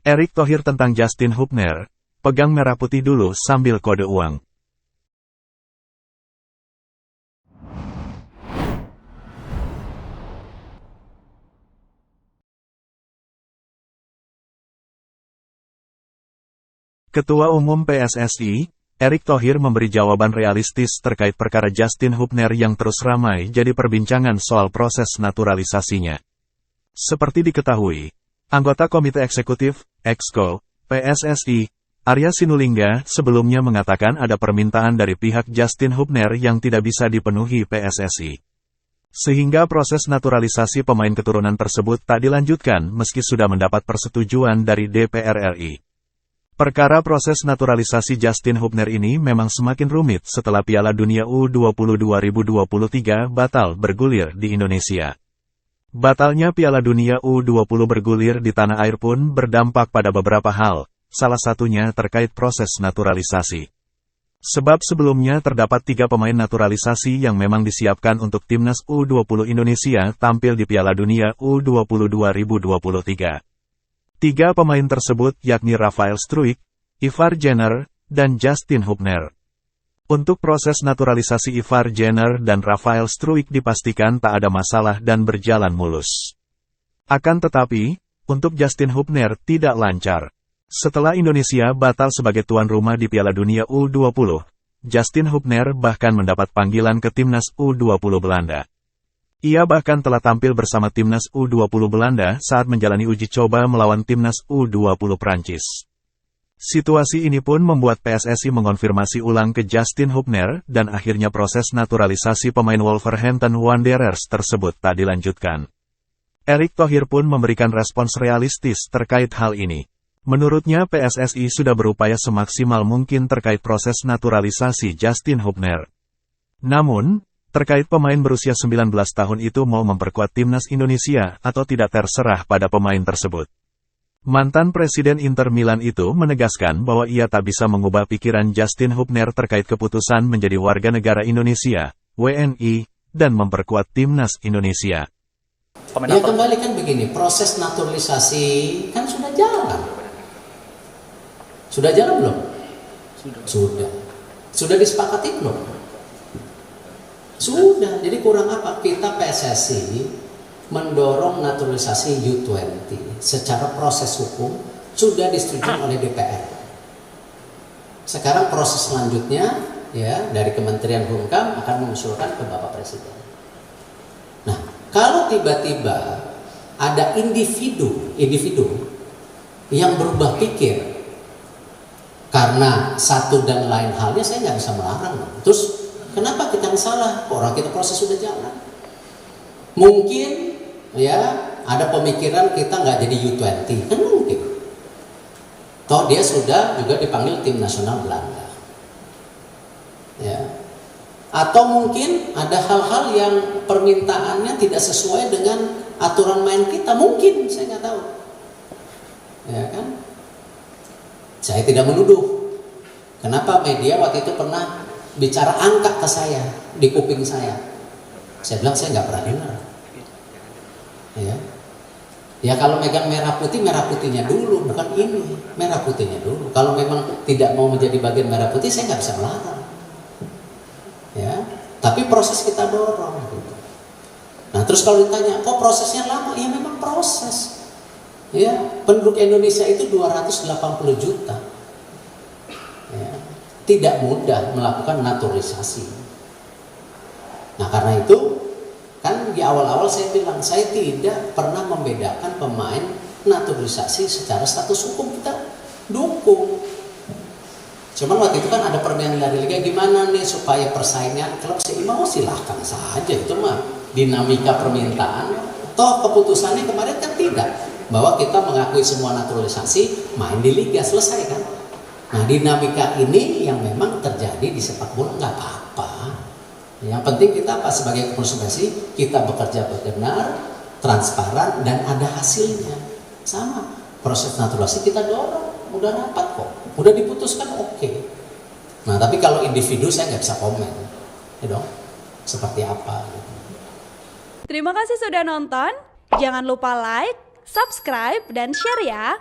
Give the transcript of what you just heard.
Erick Thohir tentang Justin Hubner, pegang merah putih dulu sambil kode uang. Ketua Umum PSSI, Erick Thohir memberi jawaban realistis terkait perkara Justin Hubner yang terus ramai jadi perbincangan soal proses naturalisasinya. Seperti diketahui, anggota Komite Eksekutif, Exco, PSSI, Arya Sinulinga, sebelumnya mengatakan ada permintaan dari pihak Justin Hubner yang tidak bisa dipenuhi PSSI. Sehingga proses naturalisasi pemain keturunan tersebut tak dilanjutkan meski sudah mendapat persetujuan dari DPR RI. Perkara proses naturalisasi Justin Hubner ini memang semakin rumit setelah Piala Dunia U20 2023 batal bergulir di Indonesia. Batalnya Piala Dunia U20 bergulir di tanah air pun berdampak pada beberapa hal, salah satunya terkait proses naturalisasi. Sebab sebelumnya terdapat 3 pemain naturalisasi yang memang disiapkan untuk Timnas U20 Indonesia tampil di Piala Dunia U20 2023. 3 pemain tersebut yakni Rafael Struijk, Ivar Jenner, dan Justin Hubner. Untuk proses naturalisasi Ivar Jenner dan Rafael Struijk dipastikan tak ada masalah dan berjalan mulus. Akan tetapi, untuk Justin Hubner tidak lancar. Setelah Indonesia batal sebagai tuan rumah di Piala Dunia U20, Justin Hubner bahkan mendapat panggilan ke Timnas U20 Belanda. Ia bahkan telah tampil bersama Timnas U20 Belanda saat menjalani uji coba melawan Timnas U20 Prancis. Situasi ini pun membuat PSSI mengonfirmasi ulang ke Justin Hubner dan akhirnya proses naturalisasi pemain Wolverhampton Wanderers tersebut tak dilanjutkan. Erick Thohir pun memberikan respons realistis terkait hal ini. Menurutnya PSSI sudah berupaya semaksimal mungkin terkait proses naturalisasi Justin Hubner. Namun, terkait pemain berusia 19 tahun itu mau memperkuat Timnas Indonesia atau tidak terserah pada pemain tersebut. Mantan Presiden Inter Milan itu menegaskan bahwa ia tak bisa mengubah pikiran Justin Hubner terkait keputusan menjadi warga negara Indonesia, WNI, dan memperkuat Timnas Indonesia. Ya kembali kan begini, proses naturalisasi kan sudah jalan. Sudah jalan belum? Sudah. Sudah disepakati belum? Sudah, jadi kurang apa? Kita PSSI mendorong naturalisasi U20 secara proses hukum sudah disetujui oleh DPR. Sekarang proses selanjutnya ya dari Kementerian Hukum akan mengusulkan ke Bapak Presiden. Nah, kalau tiba-tiba ada individu yang berubah pikir karena satu dan lain halnya, saya nggak bisa melarang. Terus kenapa kita yang salah? Orang kita proses sudah jalan. Mungkin ya ada pemikiran kita nggak jadi U20, kan mungkin. Toh dia sudah juga dipanggil tim nasional Belanda. Ya. Atau mungkin ada hal-hal yang permintaannya tidak sesuai dengan aturan main kita, mungkin saya nggak tahu. Ya kan? Saya tidak menuduh. Kenapa media waktu itu pernah bicara angka ke saya, di kuping saya. Saya bilang saya nggak pernah dengar. Ya kalau megang merah putihnya dulu, bukan ini. Merah putihnya dulu. Kalau memang tidak mau menjadi bagian merah putih, saya nggak bisa melarang. Ya, tapi proses kita dorong. Gitu. Nah terus kalau ditanya, kok prosesnya lama? Ya memang proses. Ya, penduduk Indonesia itu 280 juta. Ya. Tidak mudah melakukan naturalisasi. Nah karena itu kan di awal-awal saya bilang saya tidak pernah membedakan pemain naturalisasi secara status hukum, kita dukung. Cuman waktu itu kan ada permainan dari liga, gimana nih supaya persaingan klub seimbang, silahkan saja, itu mah dinamika permintaan. Toh keputusannya kemarin kan tidak, bahwa kita mengakui semua naturalisasi main di liga, selesai kan. Nah dinamika ini yang memang terjadi di sepak bola nggak apa-apa. Yang penting kita apa sebagai konsumensi, kita bekerja benar, transparan dan ada hasilnya. Sama proses naturalisasi kita dorong, udah rapat kok, udah diputuskan oke. Nah tapi kalau individu saya nggak bisa komen, ya dong, seperti apa. Gitu. Terima kasih sudah nonton, jangan lupa like, subscribe dan share ya.